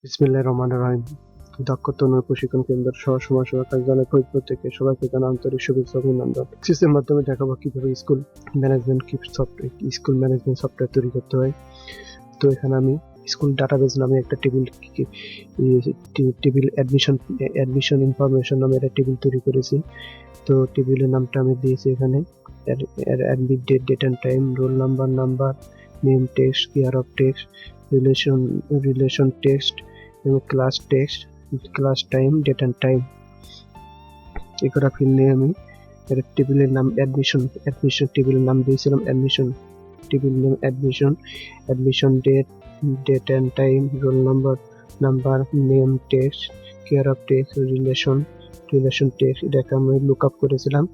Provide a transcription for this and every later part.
বিসমিল্লাহির রহমানির রহিম। দক্ষতা উন্নয়ন প্রশিক্ষণ কেন্দ্র সহ-সমাজসেবা কার্যালয় ফরিদপুর থেকে সবাইকে জানাই আন্তরিক শুভেচ্ছা ও অভিনন্দন। অ্যাক্সেসের মাধ্যমে দেখাবো কিভাবে স্কুল ম্যানেজমেন্ট সফটওয়্যার তৈরি করতে হয়। তো এখানে আমি স্কুল ডাটাবেজ নামে একটা টেবিল অ্যাডমিশন ইনফরমেশন নামে একটা টেবিল তৈরি করেছি। তো টেবিলের নামটা আমি দিয়েছি এখানে admit date and time, roll number, name text, care of text, relation text এবং class time, date and time. এই করা ফিল্ড নিয়ে আমি একটা টেবিলের নাম অ্যাডমিশন টেবিলের নাম দিয়েছিলাম table name admission date and time, roll number, name text, care of text, relation text. এটাকে আমি লুক আপ করেছিলাম।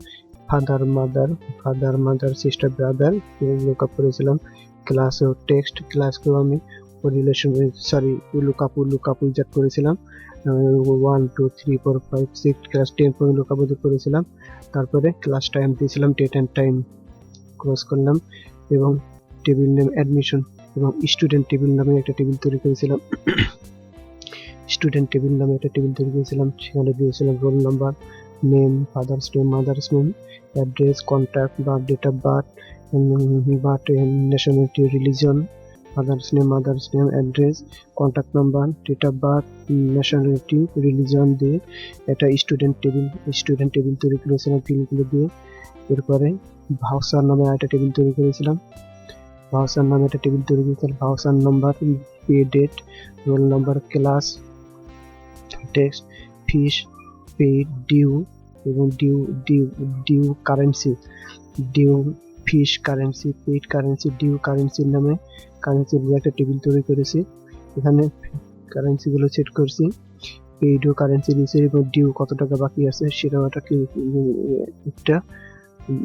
Father mother sister brother look up করেছিলাম। ক্লাস ও টেক্সট, ক্লাসকেও আমি লুক আপ উইজার্ড করেছিলাম। 1 2 3 4 5 6 ক্লাস 10 পর্যন্ত লুক আপ করেছিলাম। তারপরে ক্লাস টাইম দিয়েছিলাম, ডেট অ্যান্ড টাইম ক্রস করলাম এবং টেবিল নেম অ্যাডমিশন এবং স্টুডেন্ট টেবিল নামে একটা টেবিল তৈরি করেছিলাম। সেখানে দিয়েছিলাম roll number, name, father's name, mother's name, address, contact, date of birth, nationality, religion, father's name, mother's name, address, contact number, date of birth, nationality, religion দিয়ে একটা student table তৈরি করেছিলাম ফিল্ডগুলো দিয়ে। এরপরে ভাউচার নামে একটা টেবিল তৈরি করেছিলাম। Voucher number, pay date, roll number, class, text, fees, paid, due এবং due currency, fees currency, paid currency, due কারেন্সির নামে কারেন্সি দিয়ে একটা টেবিল তৈরি করেছি। এখানে কারেন্সিগুলো সেট করছি, পেইডও কারেন্সি দিয়েছে এবং ডিউ কত টাকা বাকি আছে সেটাও একটা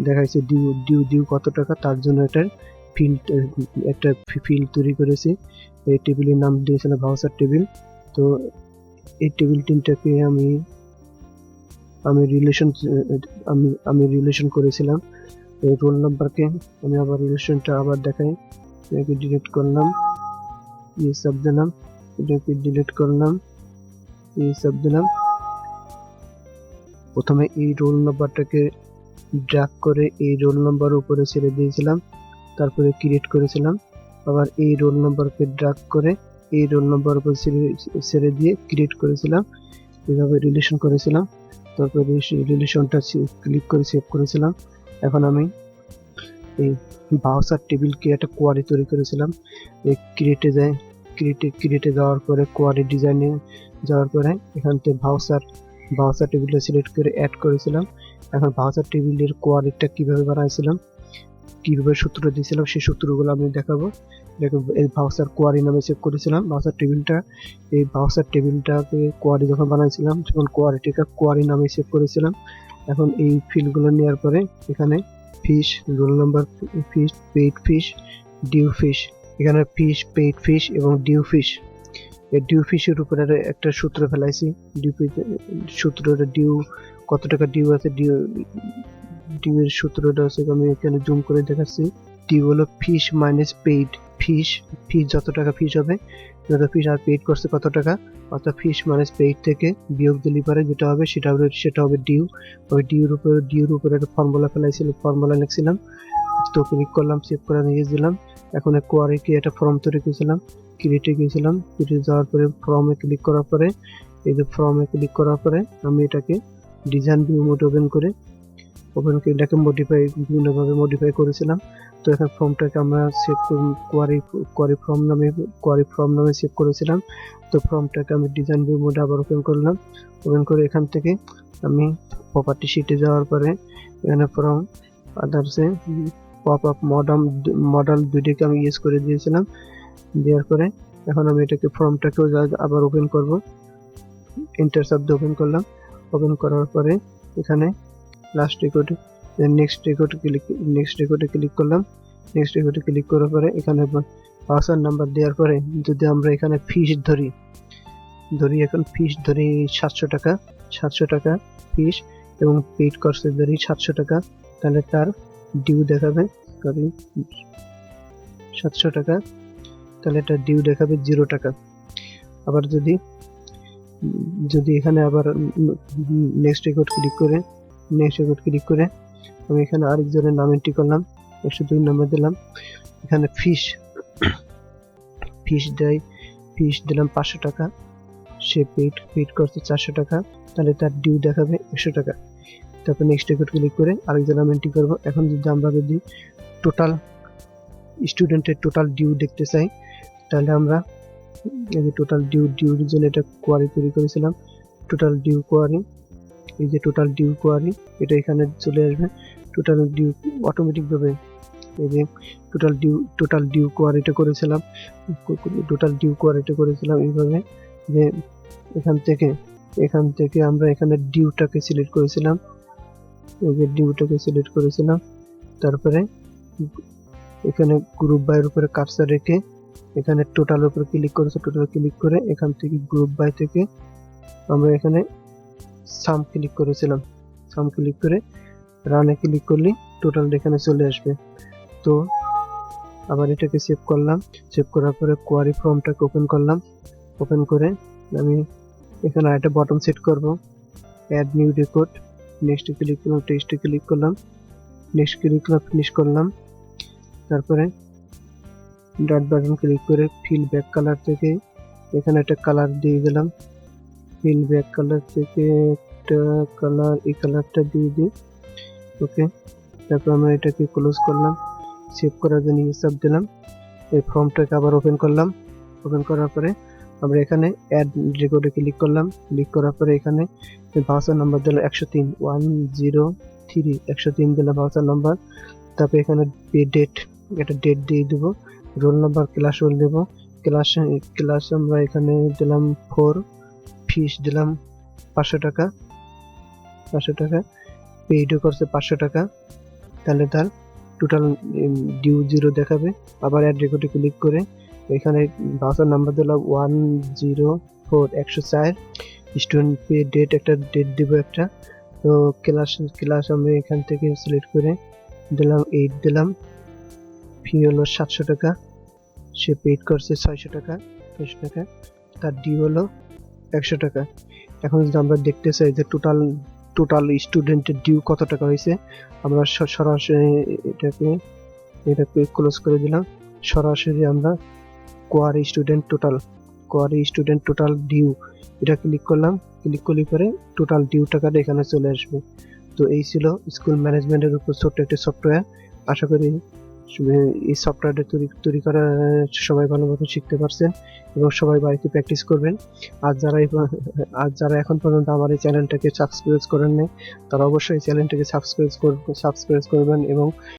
দেখাইছে। ডিউ কত টাকা, তার জন্য একটা ফিল্ড তৈরি করেছি। এই টেবিলের নাম দিয়েছিলাম ভাউচার টেবিল। তো এই টেবিল তিনটাকে আমি রিলেশন করেছিলাম। এই রোল নাম্বারকে আমি আবার রিলেশনটা আবার দেখাই। এটাকে ডিলিট করলাম, সব দিলাম, এটাকে ডিলিট করলাম, সব দিলাম। প্রথমে এই রোল নাম্বারটাকে ড্র্যাগ করে এই রোল নাম্বার উপরে ছেড়ে দিয়েছিলাম, তারপরে ক্রিয়েট করেছিলাম। আবার এই রোল নাম্বারকে ড্র্যাগ করে এই রোল নাম্বার উপর ছেড়ে দিয়ে ক্রিয়েট করেছিলাম। এভাবে রিলেশন করেছিলাম। তারপরে রিলেশনটা ক্লিক করে সেভ করেছিলাম। এখন আমি এই ভাউচার টেবিলকে একটা কোয়ারি তৈরি করেছিলাম। এই ক্রিয়েটে যাওয়ার পরে কোয়ারি ডিজাইনে যাওয়ার পরে এখান থেকে ভাউচার টেবিলটা সিলেক্ট করে অ্যাড করেছিলাম। এখন ভাউচার টেবিলের কোয়ারিটা কিভাবে বানাইছিলাম, কিভাবে সূত্র দিয়েছিলাম সেই সূত্রগুলো আমি দেখাবো। এই ভাউচার কোয়ারি নামে সেভ করেছিলাম ভাউচার টেবিলটা। এই ভাউচার টেবিলটাকে কোয়ারি যখন বানাইছিলাম তখন কোয়ারিটিকে কোয়ারি নামে সেভ করেছিলাম। এখন এই ফিল্ডগুলো নেওয়ার পরে এখানে ফিস, রোল নাম্বার, ফিস, পেইড ফিস, ডিউ ফিস, এখানে ফিস, পেইড ফিস এবং ডিউ ফিস। এই ডিউ ফিসের উপরে একটা সূত্র ফেলাইছি। সূত্রটা ডিউ কত টাকা ডিউ আছে, ডিউ এর সূত্রটা আছে আমি এখানে জুম করে দেখাচ্ছি। ডিউ হলো ফিস মাইনাস পেইড। ফিস যত টাকা ফিস হবে, যত ফিস আর পেইড করছে কত টাকা, অর্থাৎ ফিস মাইনাস পেইড থেকে বিয়োগ দিলে পারে যেটা হবে সেটা হবে ডিউ। ওই ডিউর উপরে একটা ফর্মুলা লিখছিলাম। তো ক্লিক করলাম, সেভ করে নিয়ে দিলাম। এখন কোয়ারিকে একটা ফর্ম তৈরি করেছিলাম, ক্রিয়েটে গিয়েছিলাম। ক্রিয়েটে যাওয়ার পরে ফর্মে ক্লিক করার পরে আমি এটাকে ডিজাইন ভিউ মোড ওপেন করে এটাকে বিভিন্নভাবে মডিফাই করেছিলাম। তো এখন ফর্মটাকে আমরা সেভ কোয়ারি ফর্ম নামে সেভ করেছিলাম। তো ফর্মটাকে আমি ডিজাইন ভিউ মোডে আবার ওপেন করলাম। ওপেন করে এখান থেকে আমি প্রপার্টি শিটে যাওয়ার পরে এখানে ফর্ম আদার্সে পপ আপ মডেল দুইটাকে আমি ইউজ করে দিয়েছিলাম। দেওয়ার পরে এখন আমি এটাকে ফর্মটাকেও আবার ওপেন করব। এন্টার শব্দ ওপেন করলাম। ওপেন করার পরে এখানে লাস্ট রেকর্ডে নেক্সট রেকর্ডে ক্লিক করলাম। নেক্সট রেকর্ডে ক্লিক করার পরে এখানে ভাউচার নাম্বার দেওয়ার পরে যদি আমরা এখানে ফিস ধরি এখন ফিস ধরি 700 টাকা ফিস এবং পেইড কোর্সে ধরি 700 টাকা, তাহলে তার ডিউ দেখাবে 700 টাকা, তাহলে এটা ডিউ দেখাবে 0 টাকা। আবার যদি এখানে আবার নেক্সট রেকর্ড ক্লিক করে আমি এখানে আরেকজনের নাম এন্ট্রি করলাম, 102 নম্বর দিলাম। এখানে ফিস দিলাম 500 টাকা, সে পেইড করছে 400 টাকা, তাহলে তার ডিউ দেখাবে 100 টাকা। তারপর নেক্সট রেকর্ড ক্লিক করে আরেকজন নাম এন্ট্রি করবো। এখন আমরা যদি টোটাল স্টুডেন্টের টোটাল ডিউ দেখতে চাই, তাহলে আমরা এই যে টোটাল ডিউর জন্য এটা কোয়ারি তৈরি করেছিলাম, টোটাল ডিউ কোয়ারি। এই যে টোটাল ডিউ কোয়ারি, এটা এখানে চলে আসবে। টোটাল ডিউ অটোমেটিক ভাবে এই যে টোটাল ডিউ কোয়ারিটা করেছিলাম এইভাবে যে এখান থেকে আমরা এখানে ডিউটাকে সিলেক্ট করেছিলাম, এই যে ডিউটাকে সিলেক্ট করেছিলাম। তারপরে এখানে গ্রুপ বাই এর উপরে কার্সার রেখে এখানে টোটাল উপরে ক্লিক করে এখান থেকে গ্রুপ বাই থেকে আমরা এখানে সাম ক্লিক করেছিলাম। সাম ক্লিক করে রানে ক্লিক করলে টোটাল এখানে চলে আসবে। তো আবার এটাকে সেভ করলাম, সেভ করার পরে কোয়ারি ফর্মটাকে ওপেন করে আমি এখানে একটা বটন সেট করব, add new record. Next click করলাম, টেক্সটে ক্লিক করলাম, ফিনিশ করলাম। তারপরে ডট বাটন ক্লিক করে ফিল ব্যাক কালার থেকে এখানে একটা কালার দিয়ে দিলাম, ফিল ব্যাক কালার থেকে একটা কালার, এই কালারটা দিয়ে দিই। ওকে, তারপর আমরা এটাকে ক্লোজ করলাম, সেভ করার জন্য হিসাব দিলাম। এই ফর্মটাকে আবার ওপেন করলাম, ওপেন করার পরে আমরা এখানে অ্যাড রেকর্ডে ক্লিক করলাম, ক্লিক করার পরে এখানে ভাউচার নাম্বার দিলাম 103 দিলাম ভাউচার নাম্বার। তারপরে এখানে ডেট, একটা ডেট দিয়ে দেবো, রোল নাম্বার, ক্লাস রোল দেবো, ক্লাস আমরা এখানে দিলাম 4, ফিস দিলাম 500 টাকা, পেইডও করছে 500 টাকা, তাহলে তার টোটাল ডিউ 0 দেখাবে। আবার অ্যাড রেকর্ডে ক্লিক করে এখানে ভাউচার নাম্বার দিলাম 104 স্টুডেন্ট পে ডেট, একটা ডেট দিব একটা। তো ক্লাস আমরা এখান থেকে সিলেক্ট করে দিলাম 8 দিলাম, ফি হলো 700 টাকা, সে পেইড করছে 600 টাকা, তার ডিউ হলো 100 টাকা। এখন যদি আমরা দেখতে চাই যে টোটাল স্টুডেন্টের ডিউ কত টাকা হয়েছে, আমরা সরাসরি এটাকে ক্লোজ করে দিলাম। সরাসরি আমরা কোয়ারি স্টুডেন্ট টোটাল ডিউ এটা ক্লিক করলাম, ক্লিক করলে পরে টোটাল ডিউ টাকাটা এখানে চলে আসবে। তো এই ছিল স্কুল ম্যানেজমেন্টের উপর ছোট্ট একটা সফটওয়্যার। আশা করি এই সফটওয়্যারটা তৈরি করা সবাই ভালো মতো শিখতে পারছেন এবং সবাই বাড়িতে প্র্যাকটিস করবেন। আর যারা এখন পর্যন্ত আমার এই চ্যানেলটাকে সাবস্ক্রাইব করেন নাই, তারা অবশ্যই চ্যানেলটাকে সাবস্ক্রাইব করবেন এবং